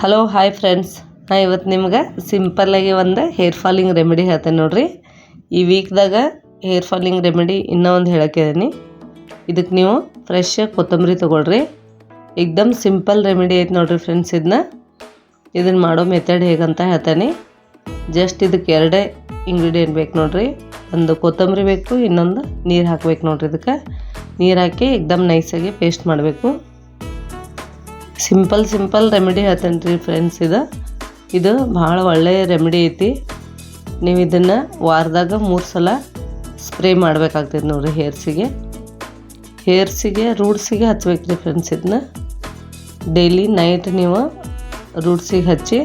Hello hi friends, ನಾ ಇವತ್ತು ನಿಮ್ಗೆ ಸಿಂಪಲ್ಲಾಗಿ ಒಂದು ಹೇರ್ ಫಾಲಿಂಗ್ ರೆಮಿಡಿ ಹೇಳ್ತೇನೆ ನೋಡಿರಿ. ಈ ವೀಕ್ದಾಗ ಹೇರ್ ಫಾಲಿಂಗ್ ರೆಮಿಡಿ ಇನ್ನೂ ಒಂದು ಹೇಳೋಕ್ಕಿದ್ದೀನಿ. ಇದಕ್ಕೆ ನೀವು ಫ್ರೆಶ್ ಕೊತ್ತಂಬರಿ ತೊಗೊಳ್ರಿ. ಏಕ್ದಮ್ ಸಿಂಪಲ್ ರೆಮಿಡಿ ಐತೆ ನೋಡಿರಿ ಫ್ರೆಂಡ್ಸ್. ಇದನ್ನು ಮಾಡೋ ಮೆಥಡ್ ಹೇಗಂತ ಹೇಳ್ತೇನೆ. ಜಸ್ಟ್ ಇದಕ್ಕೆ ಎರಡೇ ಇಂಗ್ರೀಡಿಯೆಂಟ್ ಬೇಕು ನೋಡಿರಿ. ಒಂದು ಕೊತ್ತಂಬರಿ ಬೇಕು, ಇನ್ನೊಂದು ನೀರು ಹಾಕ್ಬೇಕು ನೋಡಿರಿ. ಇದಕ್ಕೆ ನೀರು ಹಾಕಿ ಏಕ್ದಮ್ ನೈಸಾಗಿ ಪೇಸ್ಟ್ ಮಾಡಬೇಕು. ಸಿಂಪಲ್ ರೆಮಿಡಿ ಹೇಳ್ತೇನೆ ರೀ ಫ್ರೆಂಡ್ಸ್. ಇದು ಭಾಳ ಒಳ್ಳೆಯ ರೆಮಿಡಿ ಐತಿ. ನೀವು ಇದನ್ನು ವಾರದಾಗ 3 ಸಲ ಸ್ಪ್ರೇ ಮಾಡಬೇಕಾಗ್ತದೆ ನೋಡಿರಿ ಹೇರ್ಸಿಗೆ ರೂಟ್ಸಿಗೆ ಹಚ್ಬೇಕು ರೀ ಫ್ರೆಂಡ್ಸ್. ಇದನ್ನ ಡೈಲಿ ನೈಟ್ ನೀವು ರೂಟ್ಸಿಗೆ ಹಚ್ಚಿ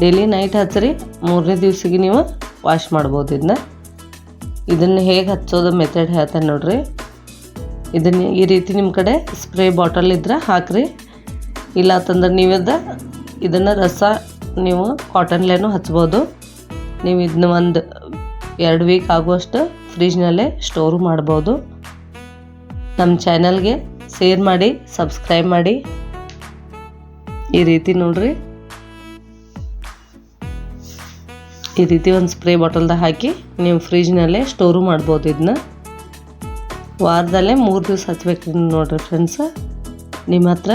ಡೈಲಿ ನೈಟ್ ಹಚ್ಚಿರಿ. 3ನೇ ದಿವಸಿಗೆ ನೀವು ವಾಶ್ ಮಾಡ್ಬೋದು. ಇದನ್ನು ಹೇಗೆ ಹಚ್ಚೋದು ಮೆಥಡ್ ಹೇಳ್ತೇನೆ ನೋಡಿರಿ. ಇದನ್ನು ಈ ರೀತಿ ನಿಮ್ಮ ಕಡೆ ಸ್ಪ್ರೇ ಬಾಟಲ್ ಇದ್ರೆ ಹಾಕಿರಿ. ಇಲ್ಲ ಅಂತಂದ್ರೆ ಇದನ್ನು ರಸ ನೀವು ಕಾಟನ್ಲೇನೂ ಹಚ್ಬೋದು. ನೀವು ಇದನ್ನ 1-2 ವೀಕ್ ಆಗುವಷ್ಟು ಫ್ರಿಜ್ನಲ್ಲೇ ಸ್ಟೋರ್ ಮಾಡ್ಬೋದು. ನಮ್ಮ ಚಾನಲ್ಗೆ ಶೇರ್ ಮಾಡಿ, ಸಬ್ಸ್ಕ್ರೈಬ್ ಮಾಡಿ. ಈ ರೀತಿ ನೋಡ್ರಿ, ಈ ರೀತಿ ಒಂದು ಸ್ಪ್ರೇ ಬಾಟಲ್ದಾಗ ಹಾಕಿ ನೀವು ಫ್ರಿಜ್ನಲ್ಲೇ ಸ್ಟೋರು ಮಾಡ್ಬೋದು. ಇದನ್ನ ವಾರದಲ್ಲೇ 3 ದಿವಸ ಹಚ್ಬೇಕು ನೋಡಿರಿ ಫ್ರೆಂಡ್ಸ್. ನಿಮ್ಮ ಹತ್ರ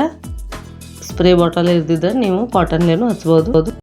ಸ್ಪ್ರೇ ಬಾಟಲ್ ಇರ್ದಿದ್ರೆ ನೀವು ಕಾಟನ್ಲೇನೂ ಹಚ್ಬೋದು.